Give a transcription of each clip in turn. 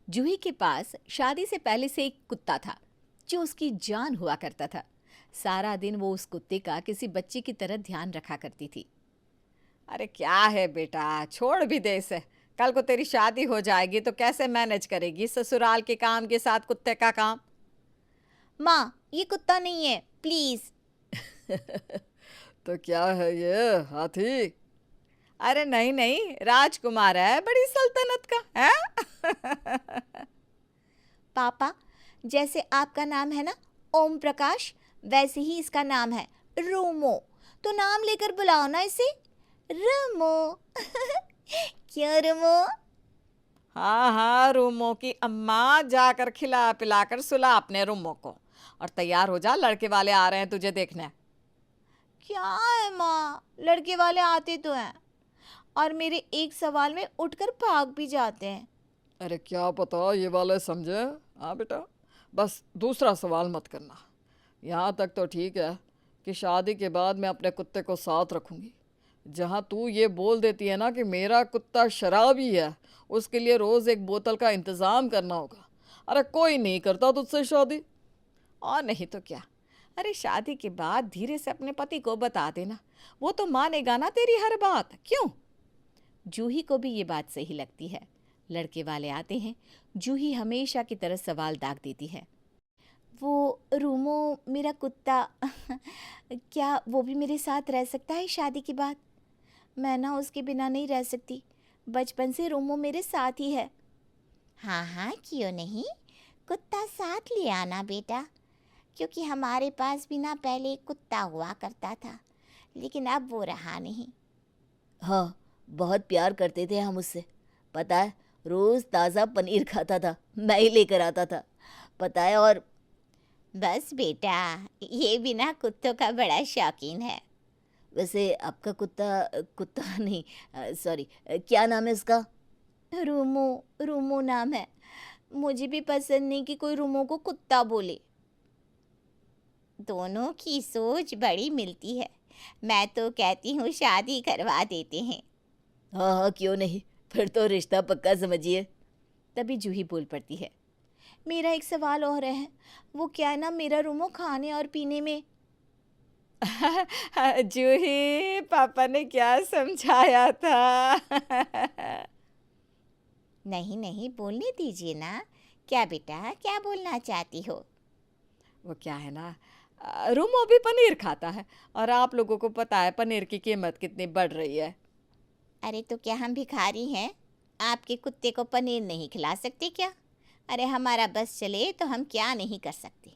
जूही के पास शादी से पहले से एक कुत्ता था जो उसकी जान हुआ करता था। सारा दिन वो उस कुत्ते का किसी बच्चे की तरह ध्यान रखा करती थी। अरे क्या है बेटा, छोड़ भी दे इसे। कल को तेरी शादी हो जाएगी तो कैसे मैनेज करेगी ससुराल के काम के साथ कुत्ते का काम? माँ, ये कुत्ता नहीं है, प्लीज। तो क्या है ये, हाथी? अरे नहीं नहीं, राजकुमार है, बड़ी सल्तनत का है। पापा, जैसे आपका नाम है ना ओम प्रकाश, वैसे ही इसका नाम है रोमो। तो नाम लेकर बुलाओ ना इसे, रोमो। क्यों रोमो? हाँ हाँ, रूमो की अम्मा, जाकर खिला पिलाकर सुला अपने रूमो को और तैयार हो जा, लड़के वाले आ रहे हैं तुझे देखने। क्या है माँ, लड़के वाले आते तो हैं और मेरे एक सवाल में उठकर भाग भी जाते हैं। अरे क्या पता ये वाले समझे। हाँ बेटा, बस दूसरा सवाल मत करना। यहाँ तक तो ठीक है कि शादी के बाद मैं अपने कुत्ते को साथ रखूँगी। जहाँ तू ये बोल देती है ना कि मेरा कुत्ता शराबी है, उसके लिए रोज़ एक बोतल का इंतज़ाम करना होगा। अरे कोई नहीं करता तुझसे शादी। और नहीं तो क्या। अरे शादी के बाद धीरे से अपने पति को बता देना, वो तो मानेगा ना तेरी हर बात, क्यों? जूही को भी ये बात सही लगती है। लड़के वाले आते हैं, जूही हमेशा की तरह सवाल दाग देती है। वो रूमो मेरा कुत्ता क्या वो भी मेरे साथ रह सकता है शादी के बाद? मैं ना उसके बिना नहीं रह सकती। बचपन से रूमो मेरे साथ ही है। हाँ हाँ, क्यों नहीं, कुत्ता साथ ले आना बेटा, क्योंकि हमारे पास भी ना पहले एक कुत्ता हुआ करता था, लेकिन अब वो रहा नहीं। हाँ, बहुत प्यार करते थे हम उससे। पता है, रोज ताज़ा पनीर खाता था, मैं ही लेकर आता था। पता है, और बस बेटा, ये भी ना कुत्तों का बड़ा शौकीन है। वैसे आपका कुत्ता कुत्ता नहीं, सॉरी, क्या नाम है उसका? रूमो। रूमो नाम है। मुझे भी पसंद नहीं कि कोई रूमो को कुत्ता बोले। दोनों की सोच बड़ी मिलती है। मैं तो कहती हूँ शादी करवा देते हैं। हाँ हाँ, क्यों नहीं, फिर तो रिश्ता पक्का समझिए। तभी जूही बोल पड़ती है, मेरा एक सवाल और है। वो क्या है ना, मेरा रूमो खाने और पीने में। जूही, पापा ने क्या समझाया था? नहीं नहीं, बोलने दीजिए ना। क्या बेटा, क्या बोलना चाहती हो? वो क्या है ना, रूमो भी पनीर खाता है और आप लोगों को पता है पनीर की कीमत कितनी बढ़ रही है। अरे तो क्या हम भिखारी हैं? आपके कुत्ते को पनीर नहीं खिला सकते क्या? अरे हमारा बस चले तो हम क्या नहीं कर सकते।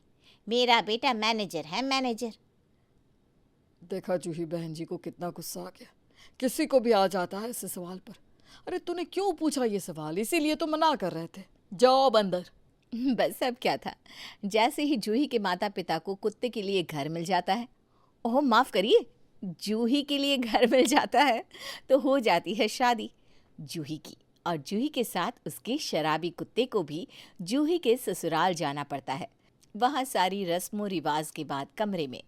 मेरा बेटा मैनेजर है, मैनेजर। देखा जूही बहन जी को कितना गुस्सा आ गया। किसी को भी आ जाता है इस सवाल पर। अरे तूने क्यों पूछा ये सवाल, इसीलिए तो मना कर रहे थे। जाओ अब अंदर। बस अब क्या था, जैसे ही जूही के माता पिता को कुत्ते के लिए घर मिल जाता है, ओह माफ़ करिए, जूही के लिए घर मिल जाता है, तो हो जाती है शादी जूही की। और जूही के साथ उसके शराबी कुत्ते को भी जूही के ससुराल जाना पड़ता है। वहाँ सारी रस्मों रिवाज के बाद कमरे में,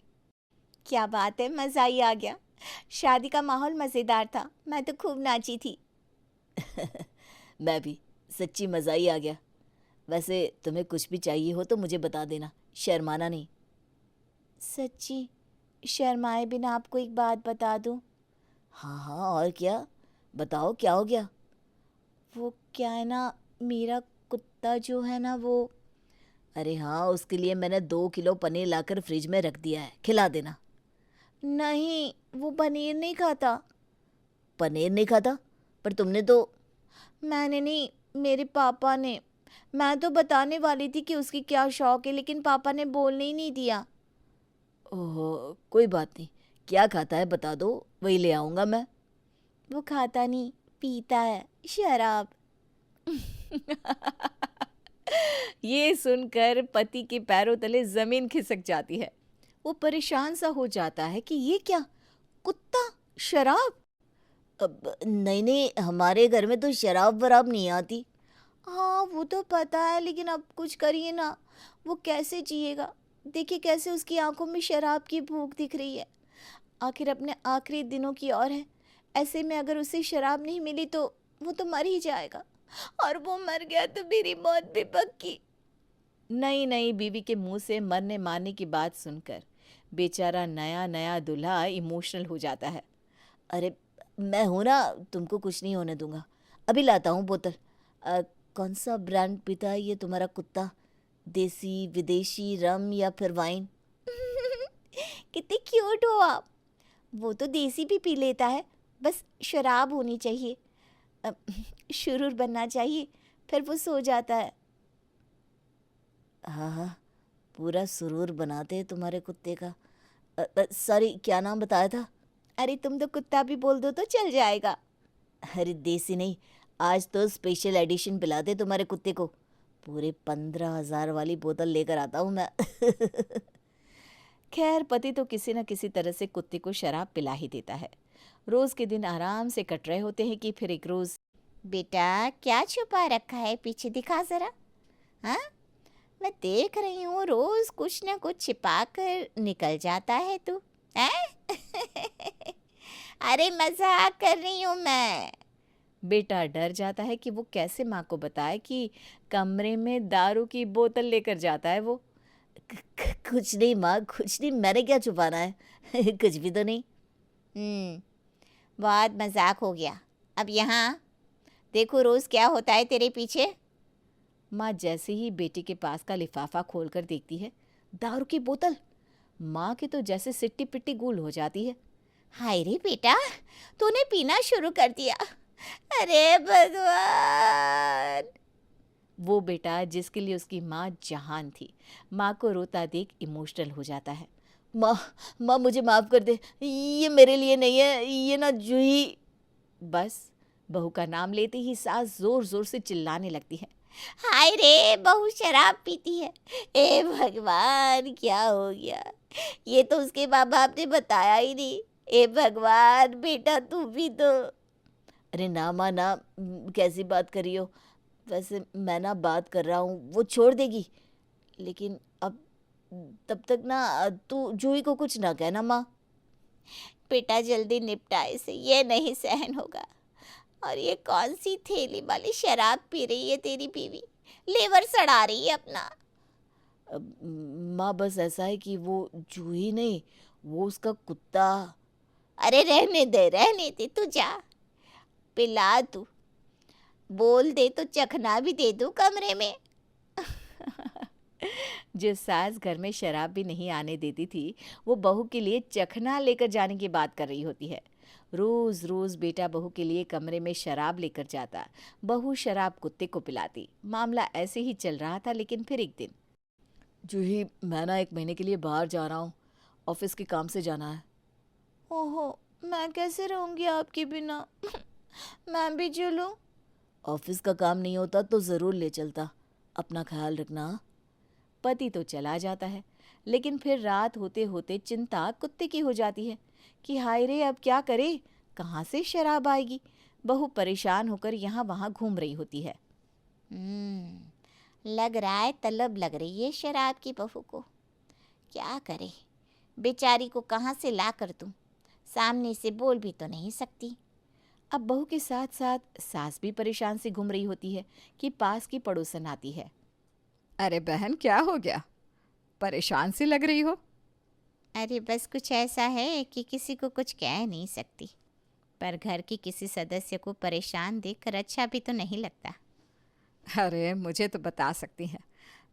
क्या बात है, मज़ा ही आ गया। शादी का माहौल मज़ेदार था, मैं तो खूब नाची थी। मैं भी, सच्ची मज़ा ही आ गया। वैसे तुम्हें कुछ भी चाहिए हो तो मुझे बता देना, शर्माना नहीं। सच्ची, शर्माए बिना आपको एक बात बता दूं? हाँ हाँ, और क्या, बताओ क्या हो गया? वो क्या है ना, मेरा कुत्ता जो है ना वो। अरे हाँ, उसके लिए मैंने 2 किलो पनीर लाकर फ्रिज में रख दिया है, खिला देना। नहीं, वो पनीर नहीं खाता। पनीर नहीं खाता? पर तुमने तो। मैंने नहीं, मेरे पापा ने। मैं तो बताने वाली थी कि उसकी क्या शौक है, लेकिन पापा ने बोलने ही नहीं दिया। ओहो, कोई बात नहीं, क्या खाता है बता दो, वही ले आऊँगा मैं। वो खाता नहीं, पीता है शराब। ये सुनकर पति के पैरों तले जमीन खिसक जाती है। वो परेशान सा हो जाता है कि ये क्या, कुत्ता शराब? अब नहीं नहीं, हमारे घर में तो शराब वराब नहीं आती। हाँ वो तो पता है, लेकिन अब कुछ करिए ना, वो कैसे जिएगा? देखिए कैसे उसकी आंखों में शराब की भूख दिख रही है। आखिर अपने आखिरी दिनों की और है। ऐसे में अगर उसे शराब नहीं मिली तो वो तो मर ही जाएगा। और वो मर गया तो मेरी मौत भी पक्की। नई नई बीवी के मुंह से मरने मारने की बात सुनकर बेचारा नया नया दूल्हा इमोशनल हो जाता है। अरे मैं हूं ना, तुमको कुछ नहीं होने दूंगा, अभी लाता हूँ बोतल। कौन सा ब्रांड पीता है ये तुम्हारा कुत्ता, देसी विदेशी रम या फिर वाइन? कितने क्यूट हो आप। वो तो देसी भी पी लेता है, बस शराब होनी चाहिए, अ, शुरूर बनना चाहिए, फिर वो सो जाता है। हाँ हाँ, पूरा सुरूर बनाते हैं तुम्हारे कुत्ते का। सॉरी, क्या नाम बताया था? अरे तुम तो कुत्ता भी बोल दो तो चल जाएगा। अरे देसी नहीं, आज तो स्पेशल एडिशन पिलाते तुम्हारे कुत्ते को। पूरे 15,000 वाली बोतल लेकर आता हूँ मैं। खैर पति तो किसी न किसी तरह से कुत्ते को शराब पिला ही देता है। रोज के दिन आराम से कट रहे होते हैं कि फिर एक रोज, बेटा क्या छुपा रखा है पीछे, दिखा जरा। हाँ, मैं देख रही हूँ रोज कुछ न कुछ छिपा कर निकल जाता है तू। हैं? अरे मजाक कर रही हूँ मैं। बेटा डर जाता है कि वो कैसे माँ को बताए कि कमरे में दारू की बोतल लेकर जाता है वो। कुछ नहीं माँ, कुछ नहीं, मैंने क्या छुपाना है। कुछ भी तो नहीं। बहुत मजाक हो गया। अब यहाँ देखो रोज क्या होता है तेरे पीछे। माँ जैसे ही बेटी के पास का लिफाफा खोलकर देखती है, दारू की बोतल, माँ की तो जैसे सिट्टी पिट्टी गूल हो जाती है। हाय रे बेटा, तूने पीना शुरू कर दिया। अरे भगवान। वो बेटा जिसके लिए उसकी माँ जहान थी, माँ को रोता देख इमोशनल हो जाता है। माँ, माँ मुझे माफ़ कर दे, ये मेरे लिए नहीं है, ये ना जूही। बस बहू का नाम लेते ही सास जोर जोर से चिल्लाने लगती है। हाय रे, बहू शराब पीती है। ए भगवान, क्या हो गया? ये तो उसके माँ बाप ने बताया ही नहीं। ए भगवान, बेटा तू भी तो। अरे ना माँ ना, कैसी बात कर रही हो? वैसे मैं ना बात कर रहा हूँ, वो छोड़ देगी, लेकिन अब तब तक ना तू जूही को कुछ ना कहना माँ। बेटा जल्दी निपटा इसे, ये नहीं सहन होगा। और ये कौन सी थैली वाली शराब पी रही है तेरी बीवी, लेवर सड़ा रही है अपना। माँ बस ऐसा है कि वो जूही नहीं, वो उसका कुत्ता। अरे रहने दे, तू जा, पिला तू, बोल दे तो चखना भी दे दूं कमरे में। जिस सास घर में शराब भी नहीं आने देती थी, वो बहू के लिए चखना लेकर जाने की बात कर रही होती है। रोज रोज बेटा बहू के लिए कमरे में शराब लेकर जाता, बहू शराब कुत्ते को पिलाती। मामला ऐसे ही चल रहा था, लेकिन फिर एक दिन, जूही मैं ना 1 महीने के लिए बाहर जा रहा हूँ, ऑफिस के काम से जाना है। ओहो, मैं कैसे रहूँगी आपके बिना? मैं भी चलूँ? ऑफिस का काम नहीं होता तो ज़रूर ले चलता, अपना ख्याल रखना। पति तो चला जाता है, लेकिन फिर रात होते होते चिंता कुत्ते की हो जाती है कि हाय रे अब क्या करे, कहाँ से शराब आएगी। बहू परेशान होकर यहाँ वहाँ घूम रही होती है। लग रहा है तलब लग रही है शराब की बहू को। क्या करे, बेचारी को कहाँ से ला कर दूँ, सामने से बोल भी तो नहीं सकती। अब बहू के साथ साथ सास भी परेशान से घूम रही होती है कि पास की पड़ोसन आती है। अरे बहन क्या हो गया, परेशान सी लग रही हो? अरे बस कुछ ऐसा है कि किसी को कुछ कह नहीं सकती, पर घर की किसी सदस्य को परेशान देखकर अच्छा भी तो नहीं लगता। अरे मुझे तो बता सकती हैं,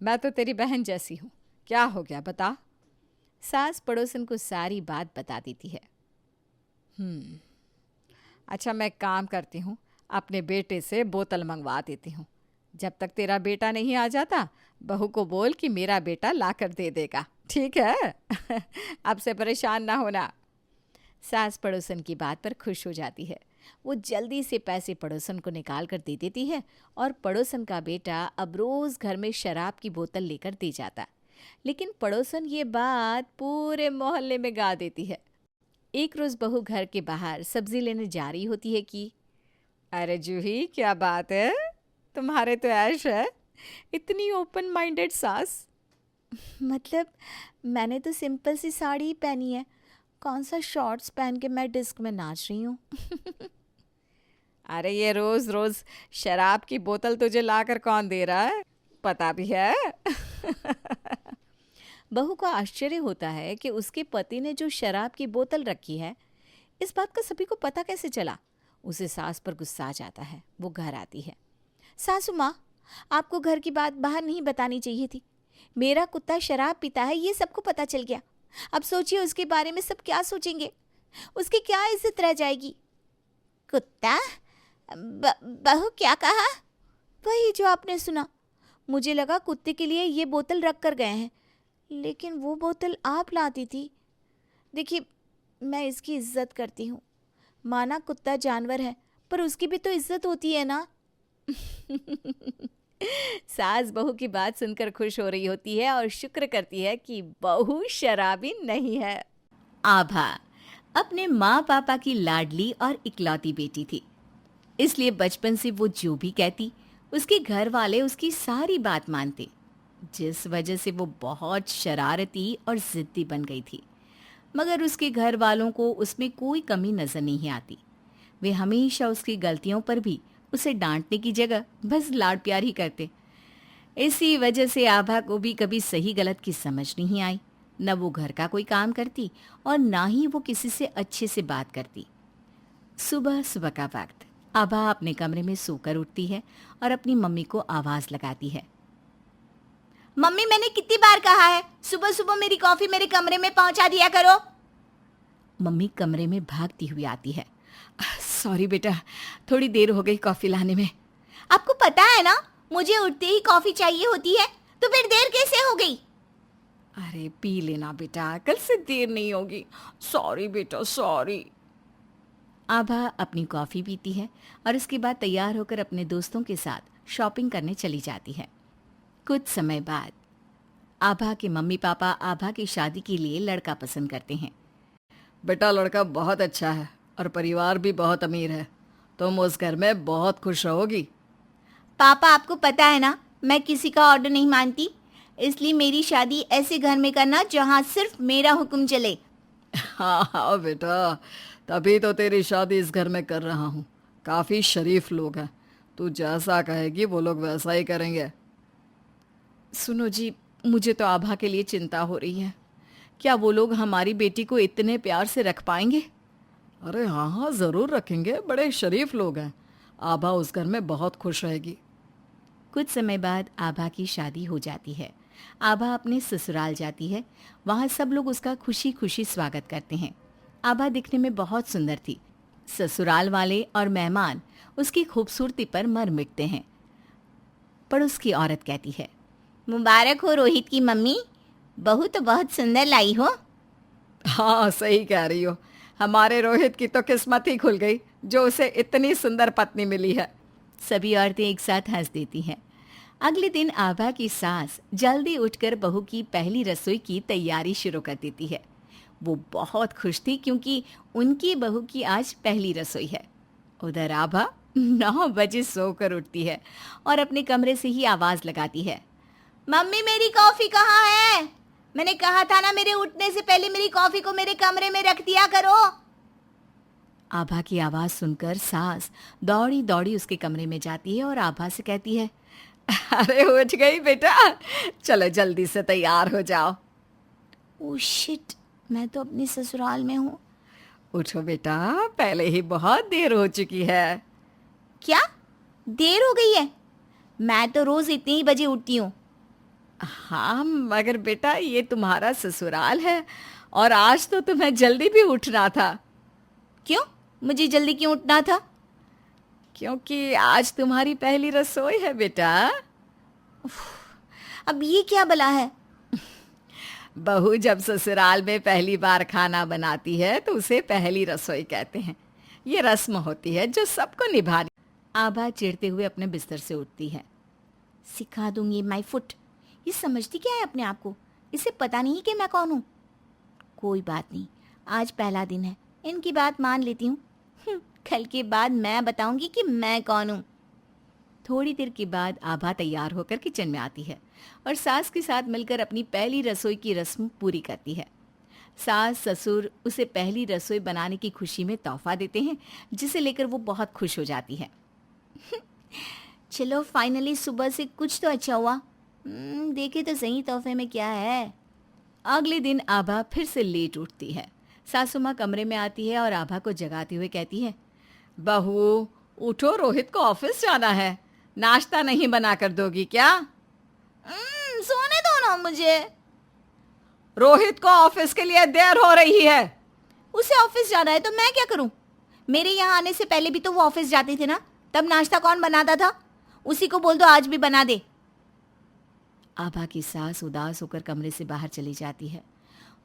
मैं तो तेरी बहन जैसी हूँ, क्या हो गया बता। सास पड़ोसन को सारी बात बता देती है। अच्छा मैं काम करती हूँ, अपने बेटे से बोतल मंगवा देती हूँ। जब तक तेरा बेटा नहीं आ जाता, बहू को बोल कि मेरा बेटा ला कर दे देगा, ठीक है? अब से परेशान ना होना। सास पड़ोसन की बात पर खुश हो जाती है। वो जल्दी से पैसे पड़ोसन को निकाल कर दे देती है और पड़ोसन का बेटा अब रोज घर में शराब की बोतल लेकर दे जाता। लेकिन पड़ोसन ये बात पूरे मोहल्ले में गा देती है। एक रोज बहू घर के बाहर सब्जी लेने जा रही होती है कि अरे जूही क्या बात है, तुम्हारे तो ऐश है, इतनी ओपन माइंडेड सास। मतलब मैंने तो सिंपल सी साड़ी पहनी है, कौन सा शॉर्ट्स पहन के मैं डिस्क में नाच रही हूँ। अरे ये रोज रोज शराब की बोतल तुझे लाकर कौन दे रहा है, पता भी है? बहू को आश्चर्य होता है कि उसके पति ने जो शराब की बोतल रखी है, इस बात का सभी को पता कैसे चला। उसे सास पर गुस्सा आ जाता है। वो घर आती है। सासू माँ, आपको घर की बात बाहर नहीं बतानी चाहिए थी। मेरा कुत्ता शराब पीता है, ये सबको पता चल गया। अब सोचिए उसके बारे में सब क्या सोचेंगे, उसकी क्या इज्जत रह जाएगी। कुत्ता? बहू क्या कहा? वही जो आपने सुना। मुझे लगा कुत्ते के लिए ये बोतल रख कर गए हैं, लेकिन वो बोतल आप लाती थी। देखिए, मैं इसकी इज्जत करती हूँ। माना कुत्ता जानवर है, पर उसकी भी तो इज्जत होती है ना। सास बहू की बात सुनकर खुश हो रही होती है और शुक्र करती है कि बहू शराबी नहीं है। आभा अपने माँ पापा की लाडली और इकलौती बेटी थी, इसलिए बचपन से वो जो भी कहती उसके घर वाले उसकी सारी बात मानते, जिस वजह से वो बहुत शरारती और जिद्दी बन गई थी। मगर उसके घर वालों को उसमें कोई कमी नजर नहीं आती। वे हमेशा उसकी गलतियों पर भी उसे डांटने की जगह बस लाड प्यार ही करते। इसी वजह से आभा को भी कभी सही गलत की समझ नहीं आई। न वो घर का कोई काम करती और ना ही वो किसी से अच्छे से बात करती। सुबह सुबह का वक्त आभा अपने कमरे में सोकर उठती है और अपनी मम्मी को आवाज लगाती है। मम्मी, मैंने कितनी बार कहा है सुबह सुबह मेरी कॉफी मेरे कमरे में पहुंचा दिया करो। मम्मी कमरे में भागती हुई आती है। सॉरी बेटा, थोड़ी देर हो गई कॉफी लाने में। आपको पता है ना, मुझे उठते ही कॉफी चाहिए होती है, तो फिर देर कैसे हो गई? अरे पी लेना बेटा, कल से देर नहीं होगी। सॉरी बेटा, सॉरी। आभा अपनी कॉफी पीती है और उसके बाद तैयार होकर अपने दोस्तों के साथ शॉपिंग करने चली जाती है। कुछ समय बाद आभा के मम्मी पापा आभा की शादी के लिए लड़का पसंद करते हैं। बेटा, लड़का बहुत अच्छा है और परिवार भी बहुत अमीर है। तुम उस घर में बहुत खुश रहोगी। पापा, आपको पता है ना, मैं किसी का ऑर्डर नहीं मानती, इसलिए मेरी शादी ऐसे घर में करना जहाँ सिर्फ मेरा हुक्म चले। हाँ हाँ बेटा, तभी तो तेरी शादी इस घर में कर रहा हूँ। काफ़ी शरीफ लोग हैं, तू जैसा कहेगी वो लोग वैसा ही करेंगे। सुनो जी, मुझे तो आभा के लिए चिंता हो रही है। क्या वो लोग हमारी बेटी को इतने प्यार से रख पाएंगे? अरे हाँ हाँ, ज़रूर रखेंगे, बड़े शरीफ लोग हैं। आभा उस घर में बहुत खुश रहेगी। कुछ समय बाद आभा की शादी हो जाती है। आभा अपने ससुराल जाती है। वहाँ सब लोग उसका खुशी खुशी स्वागत करते हैं। आभा दिखने में बहुत सुंदर थी। ससुराल वाले और मेहमान उसकी खूबसूरती पर मर मिटते हैं। पड़ोस की औरत कहती है, मुबारक हो रोहित की मम्मी, बहू तो बहुत सुंदर लाई हो। हाँ, सही कह रही हो। हमारे रोहित की तो किस्मत ही खुल गई जो उसे इतनी सुंदर पत्नी मिली है। सभी औरतें एक साथ हंस देती हैं। अगले दिन आभा की सास जल्दी उठकर बहू की पहली रसोई की तैयारी शुरू कर देती है। वो बहुत खुश थी क्योंकि उनकी बहू की आज पहली रसोई है। उधर आभा 9 बजे सोकर उठती है और अपने कमरे से ही आवाज लगाती है, मम्मी मेरी कॉफी कहाँ है? मैंने कहा था ना, मेरे उठने से पहले मेरी कॉफी को मेरे कमरे में रख दिया करो। आभा की आवाज सुनकर सास दौड़ी दौड़ी उसके कमरे में जाती है और आभा से कहती है, अरे उठ गई बेटा, चलो जल्दी से तैयार हो जाओ। ओह शिट, मैं तो अपने ससुराल में हूँ। उठो बेटा, पहले ही बहुत देर हो चुकी है। क्या देर हो गई है? मैं तो रोज इतने ही बजे उठती हूँ। हाँ, मगर बेटा ये तुम्हारा ससुराल है और आज तो तुम्हें जल्दी भी उठना था। क्यों? मुझे जल्दी क्यों उठना था? क्योंकि आज तुम्हारी पहली रसोई है बेटा। अब ये क्या भला है? बहू जब ससुराल में पहली बार खाना बनाती है तो उसे पहली रसोई कहते हैं। ये रस्म होती है जो सबको निभानी। आभा चिढ़ते हुए अपने बिस्तर से उठती है। सिखा दूंगी माय फुट। ये समझती क्या है अपने आप को? इसे पता नहीं कि मैं कौन हूँ। कोई बात नहीं, आज पहला दिन है, इनकी बात मान लेती हूँ। कल के बाद मैं बताऊंगी कि मैं कौन हूँ। थोड़ी देर के बाद आभा तैयार होकर किचन में आती है और सास के साथ मिलकर अपनी पहली रसोई की रस्म पूरी करती है। सास ससुर उसे पहली रसोई बनाने की खुशी में तोहफा देते हैं, जिसे लेकर वो बहुत खुश हो जाती है। चलो फाइनली सुबह से कुछ तो अच्छा हुआ। देखे तो सही तोहफे में क्या है। अगले दिन आभा फिर से लेट उठती है। सासू माँ कमरे में आती है और आभा को जगाते हुए कहती है, बहू उठो, रोहित को ऑफिस जाना है, नाश्ता नहीं बना कर दोगी क्या? सोने दो ना मुझे। रोहित को ऑफिस के लिए देर हो रही है। उसे ऑफिस जाना है तो मैं क्या करूं? मेरे यहाँ आने से पहले भी तो वो ऑफिस जाते थे ना, तब नाश्ता कौन बनाता था? उसी को बोल दो आज भी बना दे। आभा की सास उदास होकर कमरे से बाहर चली जाती है।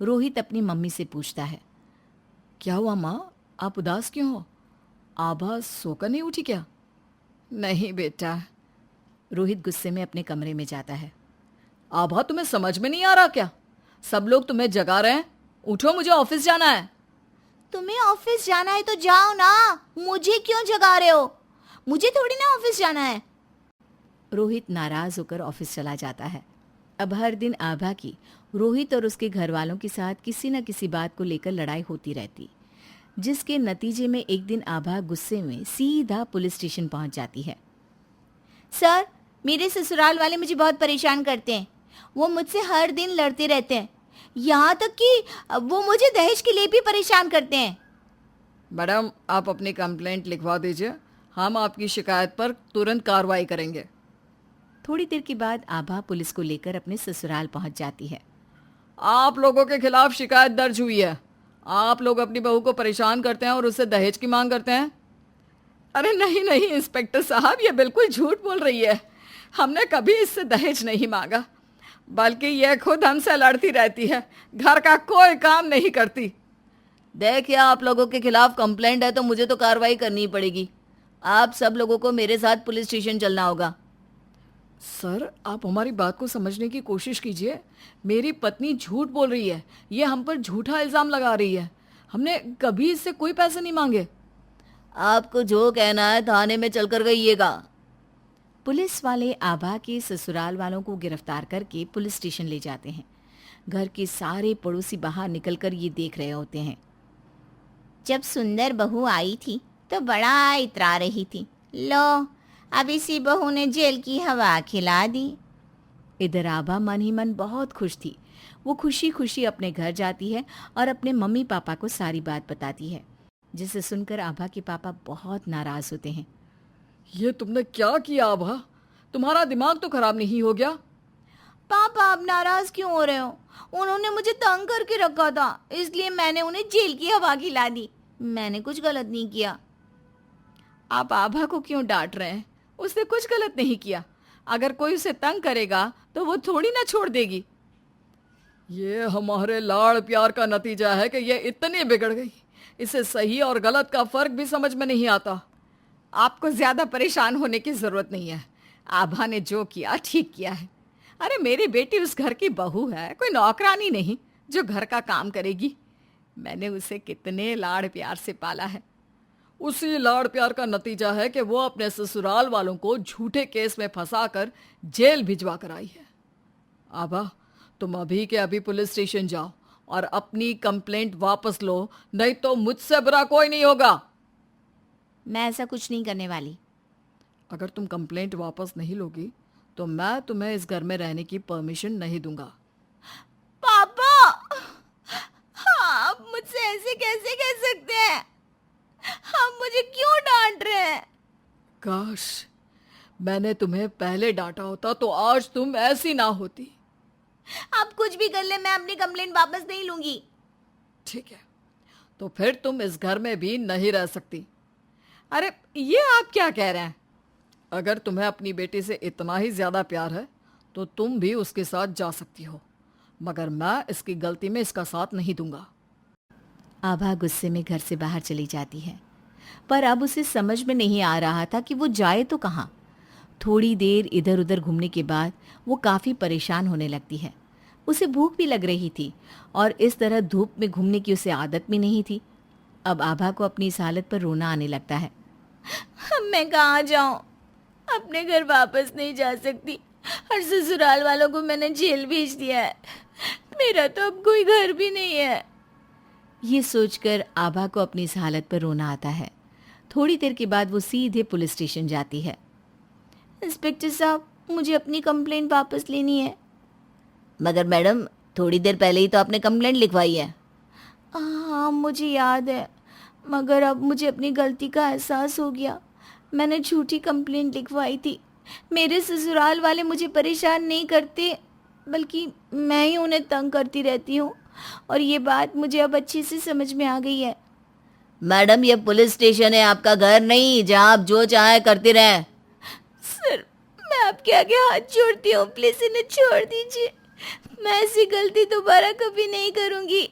रोहित अपनी मम्मी से पूछता है, क्या हुआ माँ, आप उदास क्यों हो? आभा सोकर नहीं उठी क्या? नहीं बेटा। रोहित गुस्से में अपने कमरे में जाता है। आभा तुम्हें समझ में नहीं आ रहा क्या? सब लोग तुम्हें जगा रहे हैं, उठो, मुझे ऑफिस जाना है। तुम्हें ऑफिस जाना है तो जाओ ना, मुझे क्यों जगा रहे हो? मुझे थोड़ी ना ऑफिस जाना है। रोहित नाराज होकर ऑफिस चला जाता है। अब हर दिन आभा की रोहित और उसके घर वालों के साथ किसी न किसी बात को लेकर लड़ाई होती रहती, जिसके नतीजे में एक दिन आभा गुस्से में सीधा पुलिस स्टेशन पहुंच जाती है। सर, मेरे ससुराल वाले मुझे बहुत परेशान करते हैं। वो मुझसे हर दिन लड़ते रहते हैं, यहाँ तक कि वो मुझे दहेज के लिए भी परेशान करते हैं। मैडम, आप अपनी कंप्लेंट लिखवा दीजिए, हम आपकी शिकायत पर तुरंत कार्रवाई करेंगे। थोड़ी देर के बाद आभा पुलिस को लेकर अपने ससुराल पहुंच जाती है। आप लोगों के खिलाफ शिकायत दर्ज हुई है। आप लोग अपनी बहू को परेशान करते हैं और उससे दहेज की मांग करते हैं। अरे नहीं नहीं इंस्पेक्टर साहब, ये बिल्कुल झूठ बोल रही है। हमने कभी इससे दहेज नहीं मांगा, बल्कि यह खुद हमसे लड़ती रहती है, घर का कोई काम नहीं करती। देखिए, आप लोगों के खिलाफ कंप्लेंट है तो मुझे तो कार्रवाई करनी पड़ेगी। आप सब लोगों को मेरे साथ पुलिस स्टेशन चलना होगा। सर, आप हमारी बात को समझने की कोशिश कीजिए। मेरी पत्नी झूठ बोल रही है, ये हम पर झूठा इल्ज़ाम लगा रही है। हमने कभी इससे कोई पैसे नहीं मांगे। आपको जो कहना है थाने में चलकर कहिएगा। पुलिस वाले आभा के ससुराल वालों को गिरफ्तार करके पुलिस स्टेशन ले जाते हैं। घर के सारे पड़ोसी बाहर निकलकर ये देख रहे होते हैं। जब सुंदर बहू आई थी तो बड़ा इतरा रही थी, लो अब इसी बहू ने जेल की हवा खिला दी। इधर आभा मन ही मन बहुत खुश थी। वो खुशी खुशी अपने घर जाती है और अपने मम्मी पापा को सारी बात बताती है, जिसे सुनकर आभा के पापा बहुत नाराज होते हैं। ये तुमने क्या किया आभा? तुम्हारा दिमाग तो खराब नहीं हो गया? पापा, आप नाराज क्यों हो रहे हो? उन्होंने मुझे तंग करके रखा था, इसलिए मैंने उन्हें जेल की हवा खिला दी। मैंने कुछ गलत नहीं किया। आप आभा को क्यों डांट रहे हैं? उसने कुछ गलत नहीं किया। अगर कोई उसे तंग करेगा तो वो थोड़ी ना छोड़ देगी। ये हमारे लाड़ प्यार का नतीजा है कि ये इतनी बिगड़ गई, इसे सही और गलत का फर्क भी समझ में नहीं आता। आपको ज़्यादा परेशान होने की ज़रूरत नहीं है। आभा ने जो किया ठीक किया है। अरे मेरी बेटी उस घर की बहू है, कोई नौकरानी नहीं जो घर का काम करेगी। मैंने उसे कितने लाड़ प्यार से पाला है। उसी लाड़ प्यार का नतीजा है कि वो अपने ससुराल वालों को झूठे केस में फंसाकर जेल भिजवा कर आई है। आभा, तुम अभी के अभी पुलिस स्टेशन जाओ और अपनी कंप्लेंट वापस लो, नहीं तो मुझसे बुरा कोई नहीं होगा। मैं ऐसा कुछ नहीं करने वाली। अगर तुम कंप्लेंट वापस नहीं लोगी तो मैं तुम्हें इस घर में रहने की परमिशन नहीं दूंगा। पापा, आप मुझसे ऐसे कैसे कह सकते हैं? आप मुझे क्यों डांट रहे हैं? काश मैंने तुम्हें पहले डांटा होता तो आज तुम ऐसी ना होती। आप कुछ भी कर ले, मैं अपनी कंप्लेंट वापस नहीं लूंगी। ठीक है, तो फिर तुम इस घर में भी नहीं रह सकती। अरे ये आप क्या कह रहे हैं? अगर तुम्हें अपनी बेटी से इतना ही ज़्यादा प्यार है तो तुम भी उसके साथ जा सकती हो, मगर मैं इसकी गलती में इसका साथ नहीं दूंगा। आभा गुस्से में घर से बाहर चली जाती है, पर अब उसे समझ में नहीं आ रहा था कि वो जाए तो कहाँ। थोड़ी देर इधर उधर घूमने के बाद वो काफ़ी परेशान होने लगती है। उसे भूख भी लग रही थी और इस तरह धूप में घूमने की उसे आदत भी नहीं थी। अब आभा को अपनी इस हालत पर रोना आने लगता है। मैं कहाँ जाऊँ? अपने घर वापस नहीं जा सकती और ससुराल वालों को मैंने जेल भेज दिया है। मेरा तो अब कोई घर भी नहीं है। ये सोचकर आभा को अपनी इस हालत पर रोना आता है। थोड़ी देर के बाद वो सीधे पुलिस स्टेशन जाती है। इंस्पेक्टर साहब, मुझे अपनी कंप्लेंट वापस लेनी है। मगर मैडम, थोड़ी देर पहले ही तो आपने कंप्लेंट लिखवाई है। हाँ, मुझे याद है, मगर अब मुझे अपनी गलती का एहसास हो गया। मैंने झूठी कंप्लेंट लिखवाई थी। मेरे ससुराल वाले मुझे परेशान नहीं करते, बल्कि मैं ही उन्हें तंग करती रहती हूँ, और ये बात मुझे अब अच्छे से समझ में आ गई है। मैडम, ये पुलिस स्टेशन है, आपका घर नहीं जहाँ आप जो चाहे करते रहें। सर, मैं आपके आगे हाथ जोड़ती हूँ, प्लीज इन्हें छोड़ दीजिए। मैं ऐसी गलती दोबारा कभी नहीं करूँगी।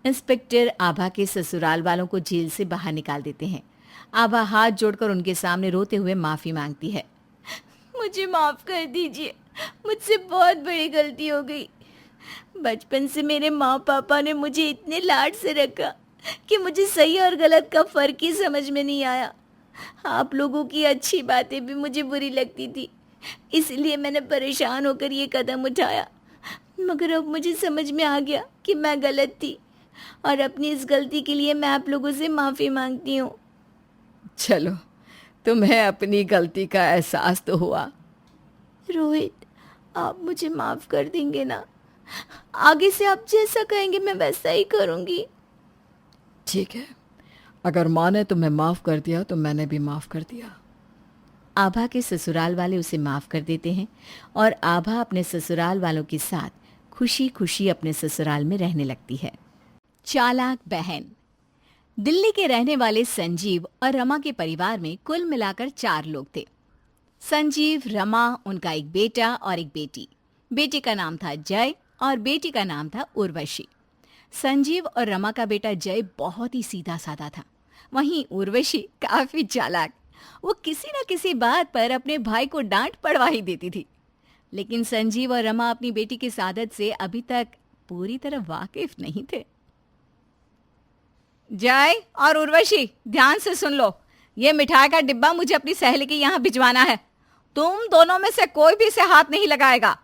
इंस्पेक्टर आभा के ससुराल वालों को जेल से बाहर निकाल देते हैं। आभा हाथ जोड़कर उनके सामने रोते हुए माफ़ी मांगती है। मुझे माफ़ कर दीजिए, मुझसे बहुत बड़ी गलती हो गई। बचपन से मेरे माँ पापा ने मुझे इतने लाड से रखा कि मुझे सही और गलत का फ़र्क ही समझ में नहीं आया। आप लोगों की अच्छी बातें भी मुझे बुरी लगती थी, इसलिए मैंने परेशान होकर ये कदम उठाया। मगर अब मुझे समझ में आ गया कि मैं गलत थी, और अपनी इस गलती के लिए मैं आप लोगों से माफ़ी मांगती हूँ। चलो, तुम्हें अपनी गलती का एहसास तो हुआ। रोहित, आप मुझे माफ़ कर देंगे ना? आगे से आप जैसा कहेंगे मैं वैसा ही करूँगी। ठीक है, अगर माँ ने तुम्हें माफ़ कर दिया तो मैंने भी माफ़ कर दिया। आभा के ससुराल वाले उसे माफ़ कर देते हैं, और आभा अपने ससुराल वालों के साथ खुशी खुशी अपने ससुराल में रहने लगती है। चालाक बहन। दिल्ली के रहने वाले संजीव और रमा के परिवार में कुल मिलाकर 4 लोग थे। संजीव, रमा, उनका एक बेटा और एक बेटी। बेटे का नाम था जय और बेटी का नाम था उर्वशी। संजीव और रमा का बेटा जय बहुत ही सीधा साधा था, वहीं उर्वशी काफी चालाक। वो किसी न किसी बात पर अपने भाई को डांट पड़वा ही देती थी। लेकिन संजीव और रमा अपनी बेटी की आदत से अभी तक पूरी तरह वाकिफ नहीं थे। जय और उर्वशी, ध्यान से सुन लो, ये मिठाई का डिब्बा मुझे अपनी सहेली के यहाँ भिजवाना है। तुम दोनों में से कोई भी इसे हाथ नहीं लगाएगा।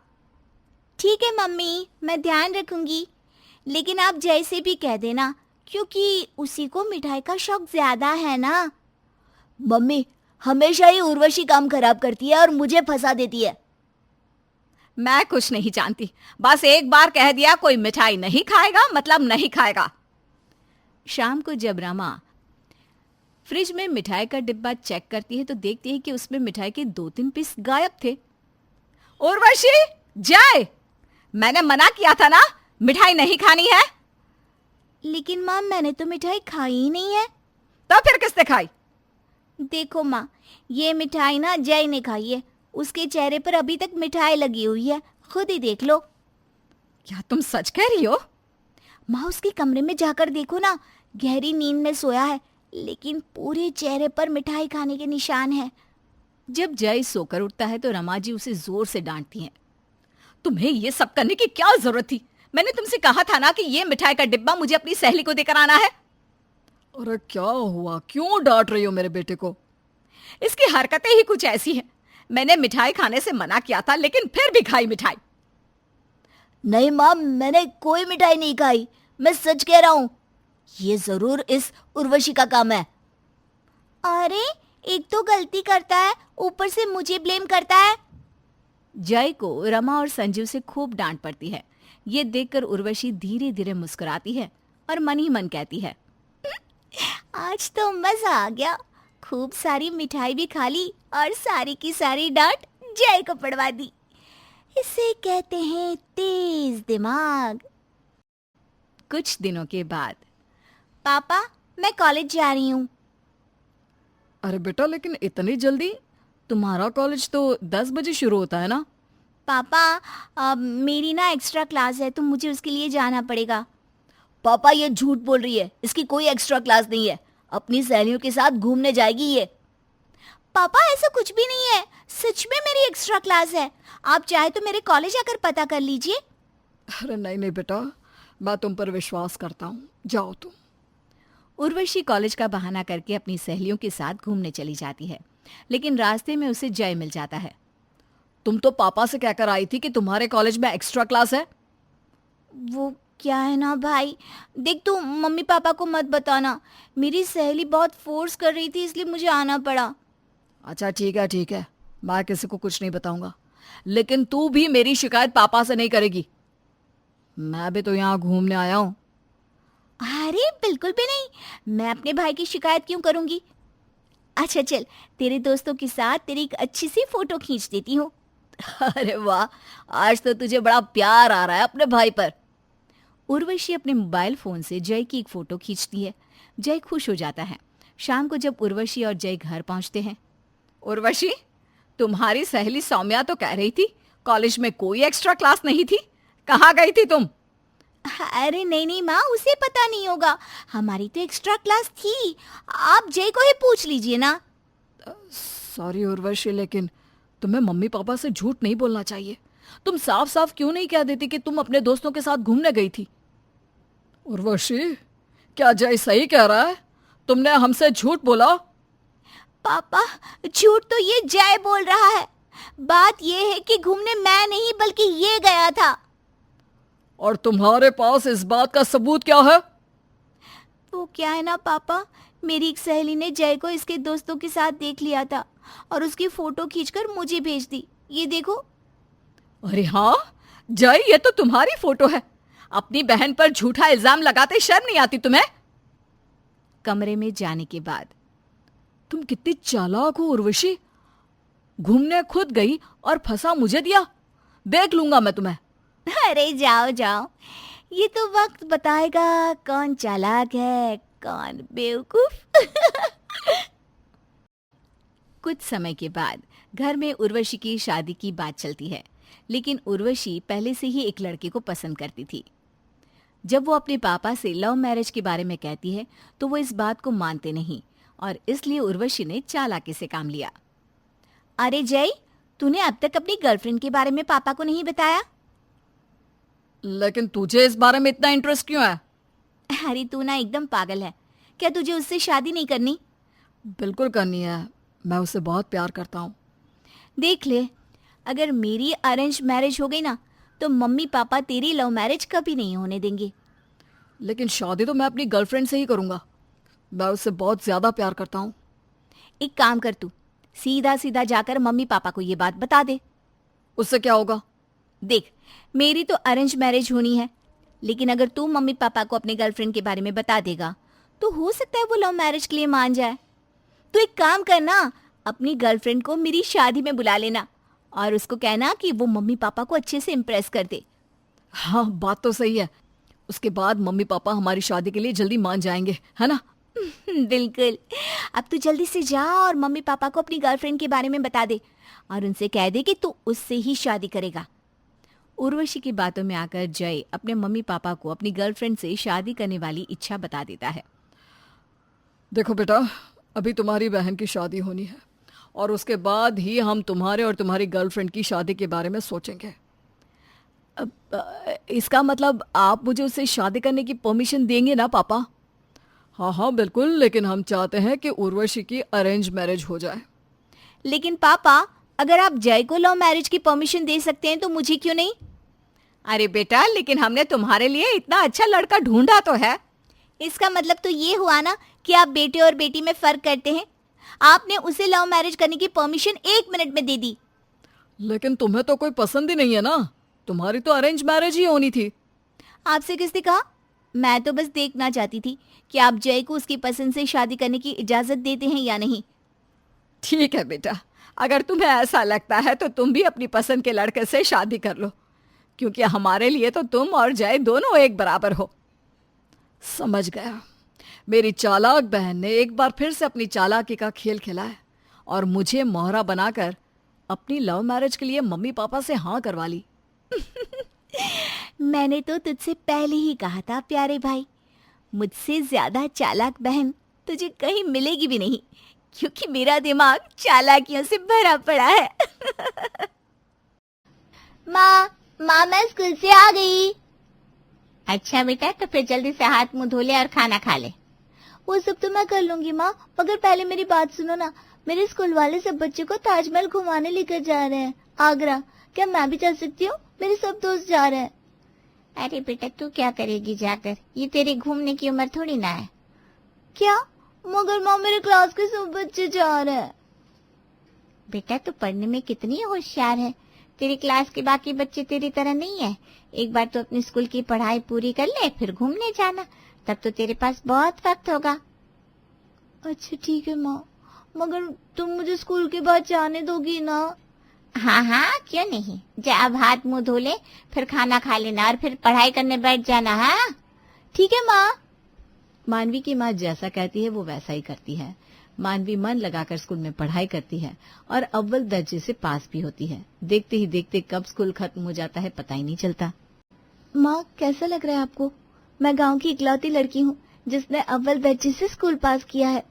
ठीक है मम्मी, मैं ध्यान रखूंगी, लेकिन आप जय से भी कह देना, क्योंकि उसी को मिठाई का शौक ज्यादा है ना। मम्मी, हमेशा ही उर्वशी काम खराब करती है और मुझे फंसा देती है। मैं कुछ नहीं जानती, बस एक बार कह दिया कोई मिठाई नहीं खाएगा मतलब नहीं खाएगा। शाम को जब रमा फ्रिज में मिठाई का डिब्बा चेक करती है तो देखती है कि उसमें मिठाई के 2-3 पीस गायब थे। उर्वशी, जय, मैंने मना किया था ना, मिठाई नहीं खानी है। लेकिन माँ, मैंने तो मिठाई खाई ही नहीं है। तो फिर किसने खाई? देखो माँ, ये मिठाई ना जय ने खाई है। उसके चेहरे पर अभी तक मिठाई लगी हुई है, खुद ही देख लो। क्या तुम सच कह रही हो? माँ, उसके कमरे में जाकर देखो ना, गहरी नींद में सोया है, लेकिन पूरे चेहरे पर मिठाई खाने के निशान हैं। जब जय सोकर उठता है तो रमा जी उसे जोर से डांटती हैं। तुम्हें ये सब करने की क्या जरूरत थी? मैंने तुमसे कहा था ना कि ये मिठाई का डिब्बा मुझे अपनी सहेली को देकर आना है। अरे क्या हुआ, क्यों डांट रही हो मेरे बेटे को? इसकी हरकतें ही कुछ ऐसी हैं। मैंने मिठाई खाने से मना किया था, लेकिन फिर भी खाई मिठाई। नहीं माँ, मैंने कोई मिठाई नहीं खाई, मैं सच कह रहा हूँ। ये जरूर इस उर्वशी का काम है। अरे, एक तो गलती करता है, ऊपर से मुझे ब्लेम करता है। जय को रमा और संजीव से खूब डांट पड़ती है। ये देखकर उर्वशी धीरे धीरे मुस्कुराती है और मन ही मन कहती है, आज तो मजा आ गया, खूब सारी मिठाई भी खा ली और सारी की सारी डांट जय को पड़वा दी। इसे कहते हैं तेज दिमाग। कुछ दिनों के बाद। पापा, मैं कॉलेज जा रही हूँ। अरे बेटा, लेकिन इतनी जल्दी? तुम्हारा कॉलेज तो 10 बजे शुरू होता है ना। पापा, मेरी ना एक्स्ट्रा क्लास है, तो मुझे उसके लिए जाना पड़ेगा। पापा, ये झूठ बोल रही है, इसकी कोई एक्स्ट्रा क्लास नहीं है, अपनी सहेलियों के साथ घूमने जाएगी ये। पापा, ऐसा कुछ भी नहीं है, सच में मेरी एक्स्ट्रा क्लास है। आप चाहे तो मेरे कॉलेज आकर पता कर लीजिए। अरे नहीं नहीं बेटा, मैं तुम पर विश्वास करता हूँ, जाओ तुम। उर्वशी कॉलेज का बहाना करके अपनी सहेलियों के साथ घूमने चली जाती है, लेकिन रास्ते में उसे जय मिल जाता है। तुम तो पापा से कहकर आई थी कि तुम्हारे कॉलेज में एक्स्ट्रा क्लास है। वो क्या है ना भाई, देख तू मम्मी पापा को मत बताना, मेरी सहेली बहुत फोर्स कर रही थी इसलिए मुझे आना पड़ा। अच्छा ठीक है, मैं किसी को कुछ नहीं बताऊंगा, लेकिन तू भी मेरी शिकायत पापा से नहीं करेगी। मैं भी तो यहाँ घूमने आया हूँ। अरे बिल्कुल भी नहीं, मैं अपने भाई की शिकायत क्यों करूंगी। अच्छा चल, तेरे दोस्तों के साथ तेरी एक अच्छी सी फोटो खींच देती हूँ। अरे वाह, आज तो तुझे बड़ा प्यार आ रहा है अपने भाई पर। उर्वशी अपने मोबाइल फोन से जय की एक फोटो खींचती है। जय खुश हो जाता है। शाम को जब उर्वशी और जय घर पहुंचते हैं, उर्वशी, तुम्हारी सहेली सौम्या तो कह रही थी कॉलेज में कोई एक्स्ट्रा क्लास नहीं थी, कहाँ गई थी तुम? अरे नहीं माँ, उसे पता नहीं होगा, हमारी तो एक्स्ट्रा क्लास थी, आप जय को ही पूछ लीजिए ना। सॉरी उर्वशी, लेकिन तुम्हें मम्मी पापा से झूठ नहीं बोलना चाहिए। तुम साफ साफ क्यों नहीं कह देती कि तुम अपने दोस्तों के साथ घूमने गई थी? उर्वशी, क्या जय सही कह रहा है? तुमने हमसे झूठ बोला? पापा, झूठ तो ये जय बोल रहा है, बात ये है कि घूमने मैं नहीं बल्कि ये गया था। और तुम्हारे पास इस बात का सबूत क्या है? वो क्या है ना पापा, मेरी एक सहेली ने जय को इसके दोस्तों के साथ देख लिया था और उसकी फोटो खींचकर मुझे भेज दी, ये देखो। अरे हाँ जय, ये तो तुम्हारी फोटो है। अपनी बहन पर झूठा इल्जाम लगाते शर्म नहीं आती तुम्हें? कमरे में जाने के बाद, तुम कितनी चालाक हो उर्वशी, घूमने खुद गई और फंसा मुझे दिया। देख लूंगा मैं तुम्हें। अरे जाओ जाओ, ये तो वक्त बताएगा कौन चालाक है कौन बेवकूफ। कुछ समय के बाद घर में उर्वशी की शादी की बात चलती है, लेकिन उर्वशी पहले से ही एक लड़के को पसंद करती थी। जब वो अपने पापा से लव मैरिज के बारे में कहती है तो वो इस बात को मानते नहीं और इसलिए उर्वशी ने चालाकी से काम लिया। अरे जय, तूने अब तक अपनी गर्लफ्रेंड के बारे में पापा को नहीं बताया? लेकिन तुझे इस बारे में इतना इंटरेस्ट क्यों है? अरे तू ना एकदम पागल है, क्या तुझे उससे शादी नहीं करनी? बिल्कुल करनी है, मैं उससे बहुत प्यार करता हूँ। देख ले, अगर मेरी अरेंज मैरिज हो गई ना तो मम्मी पापा तेरी लव मैरिज कभी नहीं होने देंगे। लेकिन शादी तो मैं अपनी गर्लफ्रेंड से ही करूंगा, मैं उससे बहुत ज्यादा प्यार करता हूँ। एक काम कर, तू सीधा सीधा जाकर मम्मी पापा को ये बात बता दे। उससे क्या होगा? देख, मेरी तो अरेंज मैरिज होनी है, लेकिन अगर तू मम्मी पापा को अपने गर्लफ्रेंड के बारे में बता देगा तो हो सकता है वो लव मैरिज के लिए मान जाए। तो एक काम करना, अपनी गर्लफ्रेंड को मेरी शादी में बुला लेना और उसको कहना कि वो मम्मी पापा को अच्छे से इम्प्रेस कर दे। हाँ बात तो सही है, उसके बाद मम्मी पापा हमारी शादी के लिए जल्दी मान जाएंगे, है ना? बिल्कुल, अब तू जल्दी से जा और मम्मी पापा को अपनी गर्लफ्रेंड के बारे में बता दे और उनसे कह दे कि तू उससे ही शादी करेगा। उर्वशी की बातों में आकर जय अपने मम्मी पापा को अपनी गर्लफ्रेंड से शादी करने वाली इच्छा बता देता है। देखो बेटा, अभी तुम्हारी बहन की शादी होनी है और उसके बाद ही हम तुम्हारे और तुम्हारी गर्लफ्रेंड की शादी के बारे में सोचेंगे। इसका मतलब आप मुझे उससे शादी करने की परमिशन देंगे ना पापा? हाँ बिल्कुल, लेकिन हम चाहते हैं कि उर्वशी की अरेंज मैरिज हो जाए। लेकिन पापा, अगर आप जय को लव मैरिज की परमिशन दे सकते हैं तो मुझे क्यों नहीं? अरे बेटा, लेकिन हमने तुम्हारे लिए इतना अच्छा लड़का ढूंढा तो है। इसका मतलब तो ये हुआ ना कि आप बेटे और बेटी में फर्क करते हैं। आपने उसे लव मैरिज करने की परमिशन 1 मिनट में दे दी। लेकिन तुम्हें तो कोई पसंद ही नहीं है ना, तुम्हारी तो अरेंज मैरिज ही होनी थी। आपसे किसने कहा? मैं तो बस देखना चाहती थी कि आप जय को उसकी पसंद से शादी करने की इजाजत देते हैं या नहीं। ठीक है बेटा, अगर तुम्हें ऐसा लगता है तो तुम भी अपनी पसंद के लड़के से शादी कर लो, क्योंकि हमारे लिए तो तुम और जय दोनों एक बराबर हो। समझ गया, मेरी चालाक बहन ने एक बार फिर से अपनी चालाकी का खेल खेला है और मुझे मोहरा बनाकर अपनी लव मैरिज के लिए मम्मी पापा से हाँ करवा ली। मैंने तो तुझसे पहले ही कहा था प्यारे भाई, मुझसे ज्यादा चालाक बहन तुझे कहीं मिलेगी भी नहीं, क्योंकि मेरा दिमाग चालाकियों से भरा पड़ा है। माँ मैं स्कूल से आ गई। अच्छा बेटा, तो फिर जल्दी से हाथ मुंह धो ले और खाना खा ले। वो सब तो मैं कर लूंगी माँ, मगर पहले मेरी बात सुनो ना। मेरे स्कूल वाले सब बच्चों को ताजमहल घुमाने लेकर जा रहे हैं, आगरा। क्या मैं भी जा सकती हूँ? मेरे सब दोस्त जा रहे हैं। अरे बेटा तू क्या करेगी जाकर, ये तेरे घूमने की उम्र थोड़ी ना है। क्या? मगर माँ मेरे क्लास के सब बच्चे जा रहे हैं। बेटा तू पढ़ने में कितनी होशियार है, तेरी क्लास के बाकी बच्चे तेरी तरह नहीं है। एक बार तो अपनी स्कूल की पढ़ाई पूरी कर ले, फिर घूमने जाना, तब तो तेरे पास बहुत वक्त होगा। अच्छा ठीक है माँ, मगर तुम मुझे स्कूल के बाद जाने दोगी ना? हाँ हाँ क्यों नहीं, जा अब हाथ मुंह धो ले, फिर खाना खा लेना और फिर पढ़ाई करने बैठ जाना। हाँ ठीक है माँ। मानवी की माँ जैसा कहती है वो वैसा ही करती है। मानवी मन लगाकर स्कूल में पढ़ाई करती है और अव्वल दर्जे से पास भी होती है। देखते ही देखते कब स्कूल खत्म हो जाता है पता ही नहीं चलता। माँ कैसा लग रहा है आपको? मैं गांव की इकलौती लड़की हूँ जिसने अव्वल दर्जे से स्कूल पास किया है।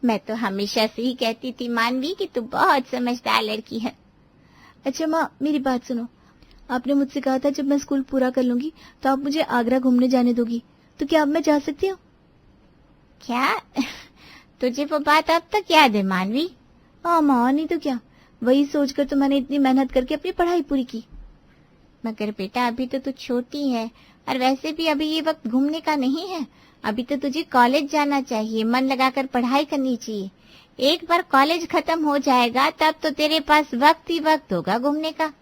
मैं तो हमेशा से ही कहती थी मानवी कि तू बहुत समझदार लड़की है। अच्छा माँ मेरी बात सुनो, आपने मुझसे कहा था जब मैं स्कूल पूरा कर लूंगी तो आप मुझे आगरा घूमने जाने दोगी, तो क्या अब मैं जा सकती हूँ? क्या तुझे वो बात अब तक याद है मानवी? हाँ माँ, नहीं तो क्या, वही सोचकर तो मैंने इतनी मेहनत करके अपनी पढ़ाई पूरी की। मगर बेटा अभी तो तू छोटी है, और वैसे भी अभी ये वक्त घूमने का नहीं है। अभी तो तुझे कॉलेज जाना चाहिए, मन लगाकर पढ़ाई करनी चाहिए। एक बार कॉलेज खत्म हो जाएगा तब तो तेरे पास वक्त ही वक्त होगा घूमने का।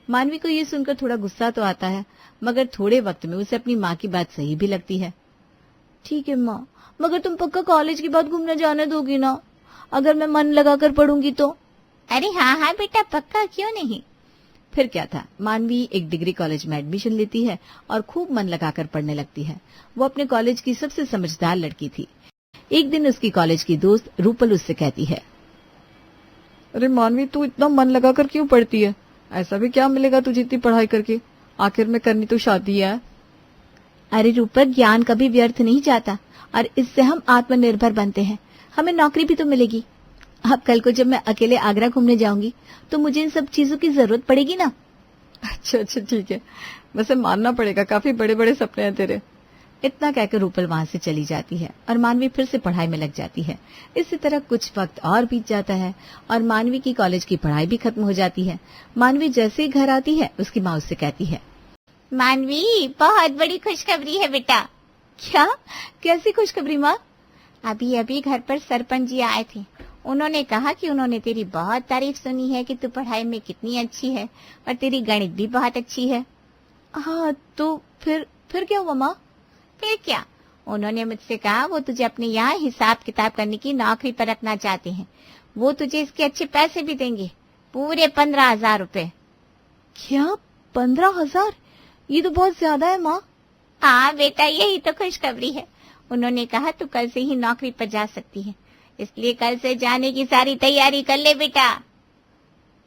मानवी को ये सुनकर थोड़ा गुस्सा तो आता है, मगर थोड़े वक्त में उसे अपनी माँ की बात सही भी लगती है। ठीक है माँ, मगर तुम पक्का कॉलेज के बाद घूमने जाने दोगी ना, अगर मैं मन लगाकर पढ़ूंगी तो? अरे हाँ हाँ बेटा पक्का, क्यों नहीं। फिर क्या था, मानवी एक डिग्री कॉलेज में एडमिशन लेती है और खूब मन लगाकर पढ़ने लगती है। वो अपने कॉलेज की सबसे समझदार लड़की थी। एक दिन उसकी कॉलेज की दोस्त रूपल उससे कहती है, अरे मानवी तू इतना मन लगाकर क्यों पढ़ती है? ऐसा भी क्या मिलेगा तुझे इतनी पढ़ाई करके? आखिर में करनी तो शादी है। अरे रूपल, ज्ञान कभी व्यर्थ नहीं जाता और इससे हम आत्मनिर्भर बनते हैं, हमें नौकरी भी तो मिलेगी। अब कल को जब मैं अकेले आगरा घूमने जाऊंगी तो मुझे इन सब चीजों की जरूरत पड़ेगी ना। अच्छा ठीक है, वैसे मानना पड़ेगा काफी बड़े बड़े सपने हैं तेरे। इतना कहकर रूपल वहां से चली जाती है और मानवी फिर से पढ़ाई में लग जाती है। इसी तरह कुछ वक्त और बीत जाता है और मानवी की कॉलेज की पढ़ाई भी खत्म हो जाती है। मानवी जैसे ही घर आती है उसकी माँ उससे कहती है, मानवी बहुत बड़ी खुशखबरी है बेटा। क्या? कैसी खुशखबरी माँ? अभी अभी घर पर सरपंच जी आए थे, उन्होंने कहा कि उन्होंने तेरी बहुत तारीफ सुनी है कि तू पढ़ाई में कितनी अच्छी है और तेरी गणित भी बहुत अच्छी है। हाँ तो फिर क्या हुआ माँ? फिर क्या, उन्होंने मुझसे कहा वो तुझे अपने यहाँ हिसाब किताब करने की नौकरी पर रखना चाहते हैं। वो तुझे इसके अच्छे पैसे भी देंगे, पूरे 15,000 रुपए। क्या 15,000? ये तो बहुत ज्यादा है माँ। हाँ बेटा, यही तो खुशखबरी है। उन्होंने कहा तू कल से ही नौकरी पर जा सकती है, इसलिए कल से जाने की सारी तैयारी कर ले बेटा।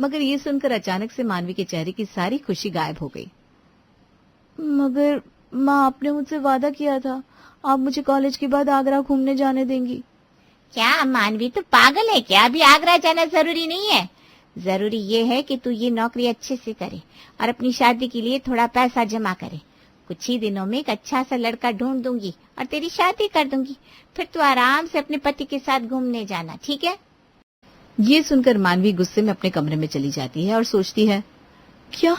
मगर ये सुनकर अचानक से मानवी के चेहरे की सारी खुशी गायब हो गई। मगर माँ, आपने मुझसे वादा किया था आप मुझे कॉलेज के बाद आगरा घूमने जाने देंगी। क्या मानवी, तू पागल है क्या? अभी आगरा जाना जरूरी नहीं है। जरूरी ये है कि तू ये नौकरी अच्छे से करे और अपनी शादी के लिए थोड़ा पैसा जमा करे। कुछ ही दिनों में एक अच्छा सा लड़का ढूंढ दूंगी और तेरी शादी कर दूंगी, फिर तू आराम से अपने पति के साथ घूमने जाना, ठीक है? ये सुनकर मानवी गुस्से में अपने कमरे में चली जाती है और सोचती है, क्या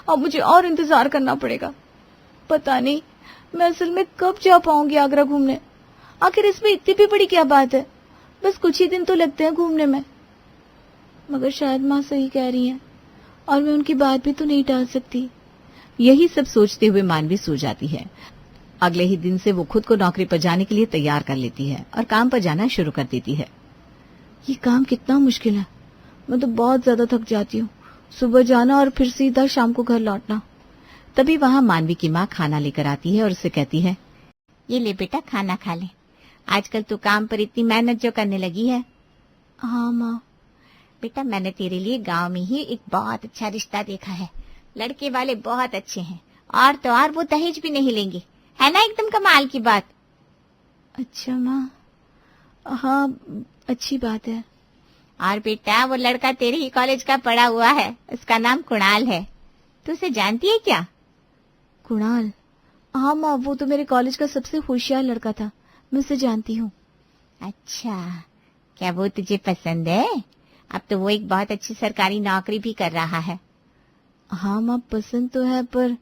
अब मुझे और इंतजार करना पड़ेगा? पता नहीं मैं असल में कब जा पाऊंगी आगरा घूमने। आखिर इसमें इतनी भी बड़ी क्या बात है, बस कुछ ही दिन तो लगते हैं घूमने में। मगर शायद माँ सही कह रही हैं और मैं उनकी बात भी तो नहीं टाल सकती। यही सब सोचते हुए मानवी सो जाती है। अगले ही दिन से वो खुद को नौकरी पर जाने के लिए तैयार कर लेती है और काम पर जाना शुरू कर देती है। ये काम कितना मुश्किल है, मैं तो बहुत ज्यादा थक जाती हूँ। सुबह जाना और फिर सीधा शाम को घर लौटना। तभी वहां मानवी की माँ खाना लेकर आती है और उससे कहती है, ये ले बेटा, खाना खा ले। आजकल तू काम पर इतनी मेहनत जो करने लगी है। हाँ माँ। बेटा, मैंने तेरे लिए गांव में ही एक बहुत अच्छा रिश्ता देखा है। लड़के वाले बहुत अच्छे हैं और तो और वो दहेज भी नहीं लेंगे, है ना? एकदम कमाल की बात। अच्छा माँ, हाँ अच्छी बात है। और बेटा, वो लड़का तेरे ही कॉलेज का पढ़ा हुआ है, उसका नाम कुणाल है। तू उसे जानती है क्या? कुणाल? हाँ माँ, वो तो मेरे कॉलेज का सबसे होशियार लड़का था, मैं उसे जानती हूँ। अच्छा, क्या वो तुझे पसंद है? अब तो वो एक बहुत अच्छी सरकारी नौकरी भी कर रहा है। हाँ माँ, पसंद तो है, पर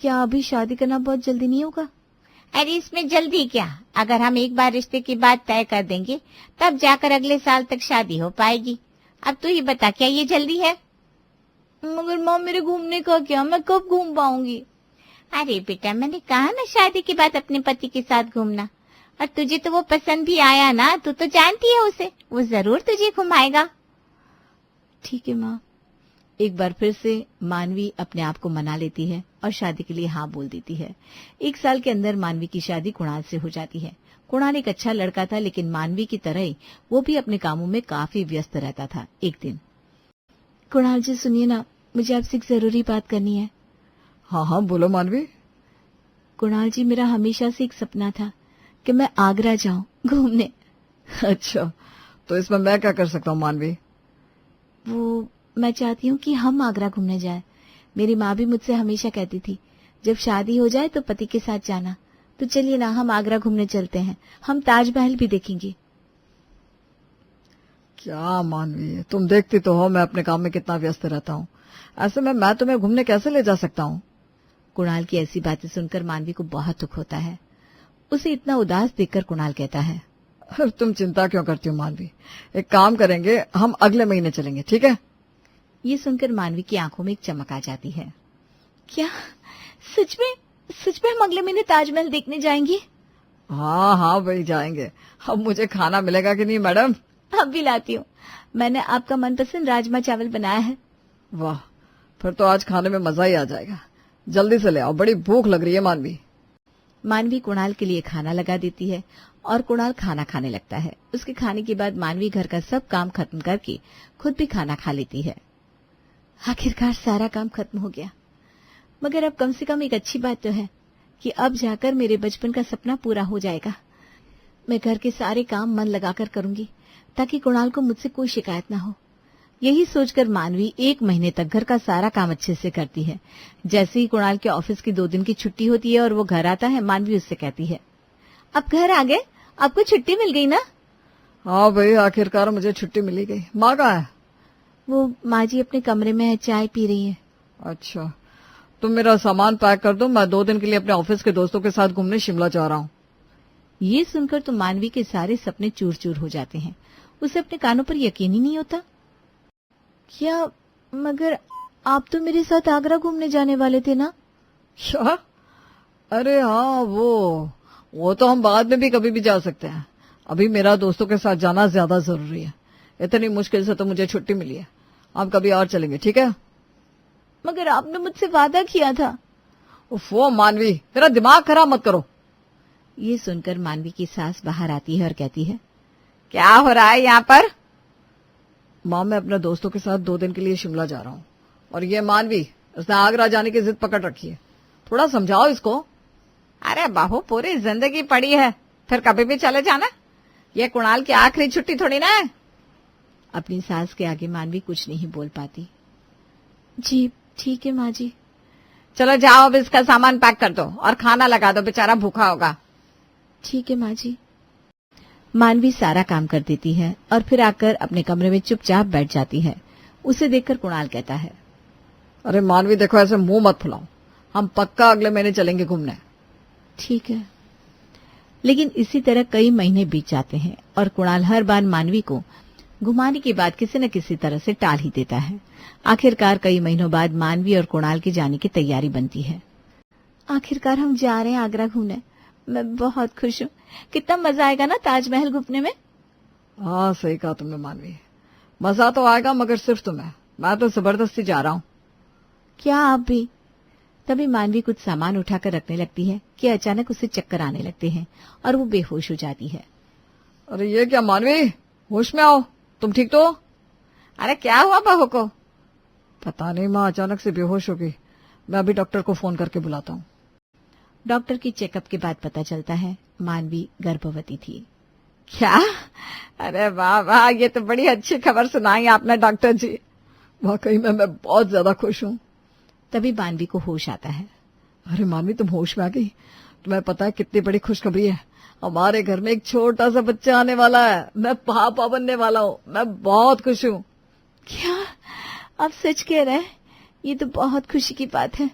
क्या अभी शादी करना बहुत जल्दी नहीं होगा? अरे इसमें जल्दी क्या, अगर हम एक बार रिश्ते की बात तय कर देंगे तब जाकर अगले साल तक शादी हो पाएगी। अब तू ही बता, क्या ये जल्दी है? मगर माँ, मेरे घूमने का क्या? मैं कब घूम पाऊंगी? अरे बेटा, मैंने कहा ना शादी के बाद अपने पति के साथ घूमना। और तुझे तो वो पसंद भी आया ना, तू तो जानती है उसे, वो जरूर तुझे घुमाएगा। ठीक है माँ। एक बार फिर से मानवी अपने आप को मना लेती है और शादी के लिए हाँ बोल देती है। 1 साल के अंदर मानवी की शादी कुणाल से हो जाती है। कुणाल एक अच्छा लड़का था, लेकिन मानवी की तरह ही वो भी अपने कामों में काफी व्यस्त रहता था। एक दिन, कुणाल जी सुनिए ना, मुझे आपसे एक जरूरी बात करनी है। हाँ हाँ बोलो मानवी। कुणाल जी, मेरा हमेशा से एक सपना था कि मैं आगरा जाऊं घूमने। अच्छा, तो इसमें मैं क्या कर सकता हूँ मानवी? वो मैं चाहती हूँ कि हम आगरा घूमने जाएं। मेरी माँ भी मुझसे हमेशा कहती थी, जब शादी हो जाए तो पति के साथ जाना। तो चलिए ना, हम आगरा घूमने चलते हैं, हम ताजमहल भी देखेंगे। क्या मानवी, तुम देखती तो हो मैं अपने काम में कितना व्यस्त रहता हूँ। ऐसे में मैं तुम्हें घूमने कैसे ले जा सकता हूँ? कुणाल की ऐसी बातें सुनकर मानवी को बहुत दुख होता है। उसे इतना उदास देखकर कुणाल कहता है, तुम चिंता क्यों करती हो मानवी? एक काम करेंगे, हम अगले महीने चलेंगे, ठीक है? ये सुनकर मानवी की आंखों में एक चमक आ जाती है। क्या सच में? सच में हम अगले महीने ताजमहल देखने जाएंगे? हाँ हाँ वही जाएंगे। अब मुझे खाना मिलेगा कि नहीं मैडम? अब भी लाती हूँ, मैंने आपका मनपसंद राजमा चावल बनाया है। वाह, फिर तो आज खाने में मजा ही आ जाएगा। जल्दी से ले आओ, बड़ी भूख लग रही है मानवी। मानवी कुणाल के लिए खाना लगा देती है और कुणाल खाना खाने लगता है। उसके खाने के बाद मानवी घर का सब काम खत्म करके खुद भी खाना खा लेती है। आखिरकार सारा काम खत्म हो गया, मगर अब कम से कम एक अच्छी बात तो है कि अब जाकर मेरे बचपन का सपना पूरा हो जाएगा। मैं घर के सारे काम मन लगाकर करूंगी ताकि कुणाल को मुझसे कोई शिकायत ना हो। यही सोचकर मानवी 1 महीने तक घर का सारा काम अच्छे से करती है। जैसे ही कुणाल के ऑफिस की 2 दिन की छुट्टी होती है और वो घर आता है, मानवी उससे कहती है, अब घर आ गए, आपको छुट्टी मिल गई ना? हाँ भाई, आखिरकार मुझे छुट्टी मिली गई। माँ कहाँ है? वो माँ जी अपने कमरे में है, चाय पी रही है। अच्छा, तुम मेरा सामान पैक कर दो, मैं 2 दिन के लिए अपने ऑफिस के दोस्तों के साथ घूमने शिमला जा रहा हूँ। ये सुनकर तो मानवी के सारे सपने चूर चूर हो जाते हैं। उसे अपने कानों पर यकीन ही नहीं होता। क्या? मगर आप तो मेरे साथ आगरा घूमने जाने वाले थे ना? क्या? अरे हाँ, वो तो हम बाद में भी कभी भी जा सकते हैं। अभी मेरा दोस्तों के साथ जाना ज्यादा जरूरी है। इतनी मुश्किल से तो मुझे छुट्टी मिली है। हम कभी और चलेंगे, ठीक है? मगर आपने मुझसे वादा किया था। वो मानवी, मेरा दिमाग खराब मत करो। ये सुनकर मानवी की सास बाहर आती है और कहती है, क्या हो रहा है यहाँ पर? माँ, मैं अपने दोस्तों के साथ 2 दिन के लिए शिमला जा रहा हूँ, और ये मानवी, उसने आगरा जाने की जिद पकड़ रखी है। थोड़ा समझाओ इसको। अरे बहू, पूरी जिंदगी पड़ी है, फिर कभी भी चले जाना। ये कुणाल की आखिरी छुट्टी थोड़ी ना है। अपनी सास के आगे मानवी कुछ नहीं बोल पाती। जी ठीक है माँ जी। चलो जाओ, अब इसका सामान पैक कर दो और खाना लगा दो, बेचारा भूखा होगा। ठीक है माँ जी। मानवी सारा काम कर देती है और फिर आकर अपने कमरे में चुपचाप बैठ जाती है। उसे देखकर कुणाल कहता है, अरे मानवी देखो, ऐसे मुंह मत फुलाओ, हम पक्का अगले महीने चलेंगे घूमने। ठीक है। लेकिन इसी तरह कई महीने बीत जाते हैं और कुणाल हर बार मानवी को घुमाने की बात किसी न किसी तरह से टाल ही देता है। आखिरकार कई महीनों बाद मानवी और कुणाल की जाने की तैयारी बनती है। आखिरकार हम जा रहे हैं आगरा घूमने। मैं बहुत खुश हूँ। कितना मजा आएगा ना ताजमहल घूमने में। हाँ सही कहा तुमने मानवी, मजा तो आएगा, मगर सिर्फ तुम्हें, मैं तो जबरदस्ती जा रहा हूँ। क्या आप भी? तभी मानवी कुछ सामान उठाकर रखने लगती है कि अचानक उसे चक्कर आने लगते हैं और वो बेहोश हो जाती है। अरे ये क्या मानवी, होश में आओ, तुम ठीक तो? अरे क्या हुआ बहू को? पता नहीं माँ, अचानक से बेहोश हो गई। मैं अभी डॉक्टर को फोन करके बुलाता हूँ। डॉक्टर की चेकअप के बाद पता चलता है मानवी गर्भवती थी। क्या? अरे वाह वाह, ये तो बड़ी अच्छी खबर सुनाई आपने डॉक्टर जी। वाकई में मैं बहुत ज्यादा खुश हूँ। तभी मानवी को होश आता है। अरे मानवी, तुम होश में आ गई? तुम्हें पता है कितनी बड़ी खुशखबरी है? हमारे घर में एक छोटा सा बच्चा आने वाला है। मैं पापा बनने वाला हूँ। मैं बहुत खुश हूँ। क्या आप सच कह रहे हैं? ये तो बहुत खुशी की बात है।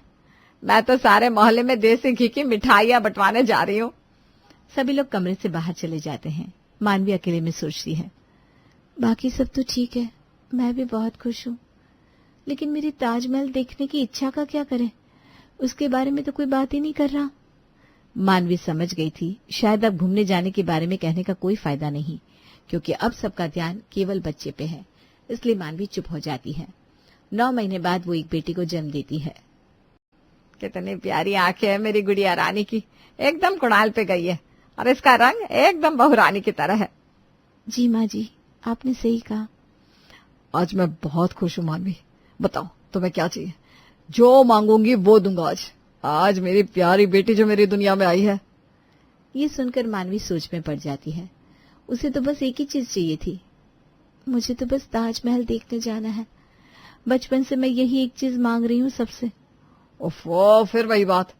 मैं तो सारे मोहल्ले में देसी घी की मिठाइयाँ बंटवाने जा रही हूँ। सभी लोग कमरे से बाहर चले जाते हैं। मानवी अकेले में सोचती है, बाकी सब तो ठीक है, मैं भी बहुत खुश हूँ, लेकिन मेरी ताजमहल देखने की इच्छा का क्या करें? उसके बारे में तो कोई बात ही नहीं कर रहा। मानवी समझ गई थी शायद अब घूमने जाने के बारे में कहने का कोई फायदा नहीं, क्योंकि अब सबका ध्यान केवल बच्चे पे है। इसलिए मानवी चुप हो जाती है। 9 महीने बाद वो एक बेटी को जन्म देती है। कितनी प्यारी आंखें है मेरी गुड़िया रानी की, एकदम कुणाल पे गई है और इसका रंग एकदम बहू रानी की तरह है। जी माँ जी, आपने सही कहा। आज मैं बहुत खुश हूँ मानवी। बताओ तुम्हें क्या चाहिए? जो मांगूंगी वो दूंगा। आज मेरी प्यारी बेटी जो मेरी दुनिया में आई है। ये सुनकर मानवी सोच में पड़ जाती है। उसे तो बस एक ही चीज चाहिए थी, मुझे तो बस ताजमहल देखने जाना है। बचपन से मैं यही एक चीज मांग रही हूँ सबसे। ओफो, फिर वही बात।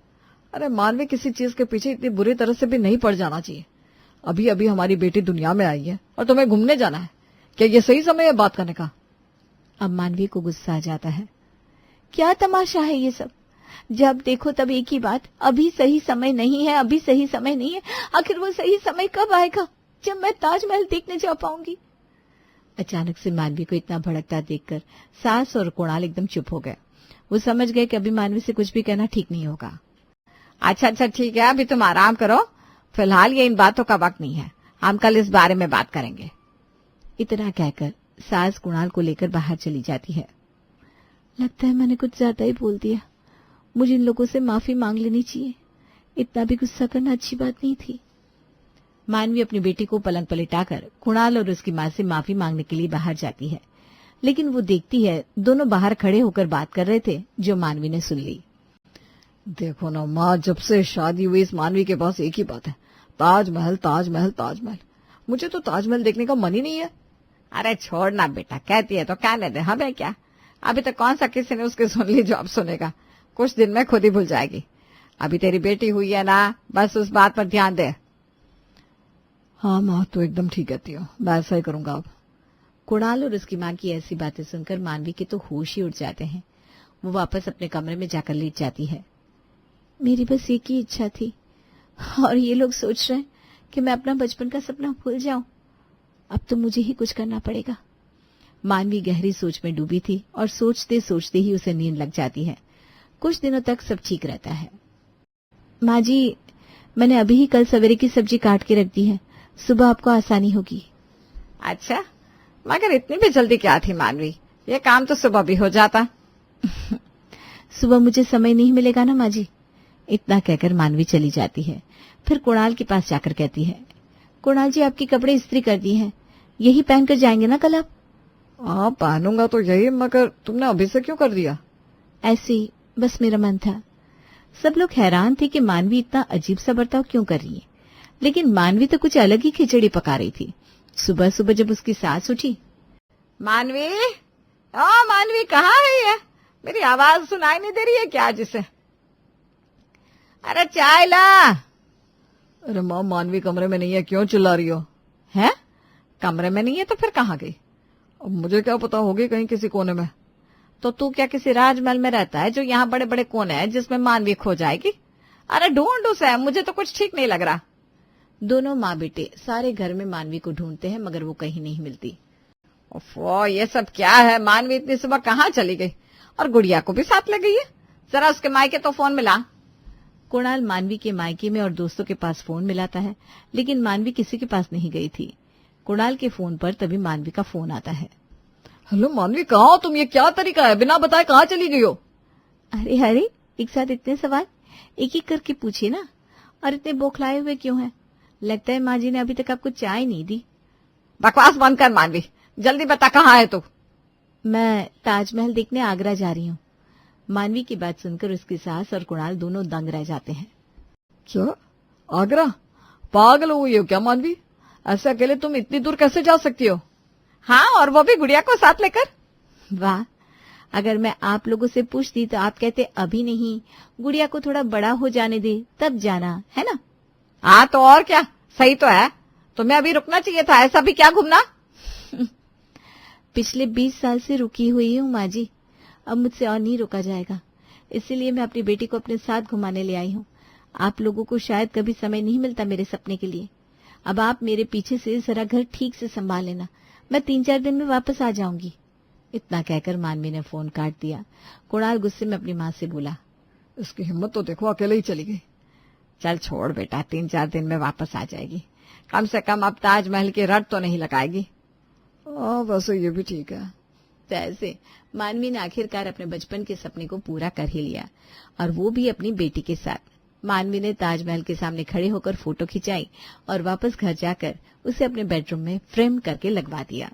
अरे मानवी, किसी चीज के पीछे इतनी बुरी तरह से भी नहीं पड़ जाना चाहिए। अभी अभी हमारी बेटी दुनिया में आई है और तुम्हें घूमने जाना है। क्या ये सही समय है बात करने का? अब मानवी को गुस्सा आ जाता है। क्या तमाशा है ये सब? जब देखो तब एक ही बात, अभी सही समय नहीं है, अभी सही समय नहीं है। आखिर वो सही समय कब आएगा जब मैं ताजमहल देखने जा पाऊंगी? अचानक से मानवी को इतना भड़कता देखकर सास और कुणाल एकदम चुप हो गए। वो समझ गए कि अभी मानवी से कुछ भी कहना ठीक नहीं होगा। अच्छा ठीक है, अभी तुम आराम करो। फिलहाल ये इन बातों का वक्त नहीं है, हम कल इस बारे में बात करेंगे। इतना कहकर सास कुणाल को लेकर बाहर चली जाती है। लगता है मैंने कुछ ज्यादा ही बोल दिया, मुझे इन लोगों से माफी मांग लेनी चाहिए। इतना भी गुस्सा करना अच्छी बात नहीं थी। मानवी अपनी बेटी को पलंग पर लिटाकर कुणाल और उसकी मां से माफी मांगने के लिए बाहर जाती है, लेकिन वो देखती है दोनों बाहर खड़े होकर बात कर रहे थे, जो मानवी ने सुन ली। देखो ना माँ, जब से शादी हुई इस मानवी के पास एक ही बात है, ताजमहल ताजमहल ताजमहल। मुझे तो ताजमहल देखने का मन ही नहीं है। अरे छोड़ना बेटा, कहती है तो कहने दे, हमें क्या। अभी तो कौन सा किसी ने उसकी सुन ली जो अब सुनेगा। कुछ दिन में खुद ही भूल जाएगी। अभी तेरी बेटी हुई है ना, बस उस बात पर ध्यान दे। हाँ माँ, तो एकदम ठीक कहती हो, मैं ऐसा ही करूंगा अब। कुणाल और उसकी मां की ऐसी बातें सुनकर मानवी के तो होश ही उड़ जाते हैं। वो वापस अपने कमरे में जाकर लेट जाती है। मेरी बस एक ही इच्छा थी, और ये लोग सोच रहे हैं कि मैं अपना बचपन का सपना भूल जाऊं। अब तो मुझे ही कुछ करना पड़ेगा। मानवी गहरी सोच में डूबी थी और सोचते सोचते ही उसे नींद लग जाती है। कुछ दिनों तक सब ठीक रहता है। माँ जी, मैंने अभी ही कल सवेरे की सब्जी काट के रख दी है, सुबह आपको आसानी होगी। अच्छा, मगर इतनी भी जल्दी क्या थी मानवी, ये काम तो सुबह भी हो जाता। सुबह मुझे समय नहीं मिलेगा ना माँ जी। इतना कहकर मानवी चली जाती है। फिर कुणाल के पास जाकर कहती है, कुणाल जी, आपके कपड़े इस्त्री कर दिए हैं, यही पहनकर जाएंगे ना कल आप? हाँ पहनूंगा तो यही, मगर तुमने अभी से क्यों कर दिया? ऐसे ही, बस मेरा मन था। सब लोग हैरान थे कि मानवी इतना अजीब सा बर्ताव क्यों कर रही है, लेकिन मानवी तो कुछ अलग ही खिचड़ी पका रही थी। सुबह सुबह जब उसकी सास उठी, मानवी, ओ मानवी, कहाँ है ये? मेरी आवाज सुनाई नहीं दे रही है क्या जिसे? अरे चाय ला। अरे माँ, मानवी कमरे में नहीं है, क्यों चिल्ला रही हो? है? कमरे में नहीं है तो फिर कहाँ गई? अब मुझे क्या पता, होगी कहीं किसी कोने में। तो तू क्या किसी राजमहल में रहता है जो यहाँ बड़े बड़े कोने हैं जिसमें मानवी खो जाएगी? अरे ढूंढ उसे, मुझे तो कुछ ठीक नहीं लग रहा। दोनों माँ बेटे सारे घर में मानवी को ढूंढते हैं, मगर वो कहीं नहीं मिलती। ओफो, ये सब क्या है? मानवी इतनी सुबह कहाँ चली गई? और गुड़िया को भी साथ ले गई है? जरा उसके मायके तो फोन मिला। कुणाल मानवी के मायके में और दोस्तों के पास फोन मिलाता है, लेकिन मानवी किसी के पास नहीं गई थी। कुणाल के फोन पर तभी मानवी का फोन आता है। हेलो मानवी, कहाँ हो तुम? ये क्या तरीका है, बिना बताए कहाँ चली गई हो? अरे अरे, एक साथ इतने सवाल एक एक करके पूछिए ना। और इतने बौखलाए हुए क्यों हैं? लगता है माँ जी ने अभी तक आपको चाय नहीं दी। बकवास बंद कर मानवी, जल्दी बता कहाँ है तू? मैं ताजमहल देखने आगरा जा रही हूँ। मानवी की बात सुनकर उसकी सास और कुणाल दोनों दंग रह जाते हैं। क्या? आगरा? पागल हो गई हो क्या मानवी? ऐसे अकेले तुम इतनी दूर कैसे जा सकती हो? हाँ, और वो भी गुड़िया को साथ लेकर? वाह, अगर मैं आप लोगों से पूछती तो आप कहते अभी नहीं, गुड़िया को थोड़ा बड़ा हो जाने दे तब जाना, है ना? हाँ तो और क्या, सही तो है। तुम्हें अभी रुकना चाहिए था, ऐसा भी क्या घूमना। पिछले 20 साल से रुकी हुई हूँ माँ जी, अब मुझसे और नहीं रोका जाएगा। इसीलिए मैं अपनी बेटी को अपने साथ घुमाने ले आई हूँ। आप लोगों को शायद कभी समय नहीं मिलता मेरे सपने के लिए। अब आप मेरे पीछे से जरा घर ठीक से संभाल लेना। मैं 3-4 दिन में वापस आ जाऊंगी। इतना कहकर मानवी ने फोन काट दिया। कुणाल गुस्से में अपनी माँ से बोला, इसकी हिम्मत तो देखो, अकेले ही चली गई। चल छोड़ बेटा, 3-4 दिन में वापस आ जाएगी। कम से कम अब ताजमहल की रट तो नहीं लगाएगी। वैसे ये भी ठीक है। तो ऐसे मानवी ने आखिरकार अपने बचपन के सपने को पूरा कर ही लिया, और वो भी अपनी बेटी के साथ। मानवी ने ताजमहल के सामने खड़े होकर फोटो खिंचाई और वापस घर जाकर उसे अपने बेडरूम में फ्रेम करके लगवा दिया।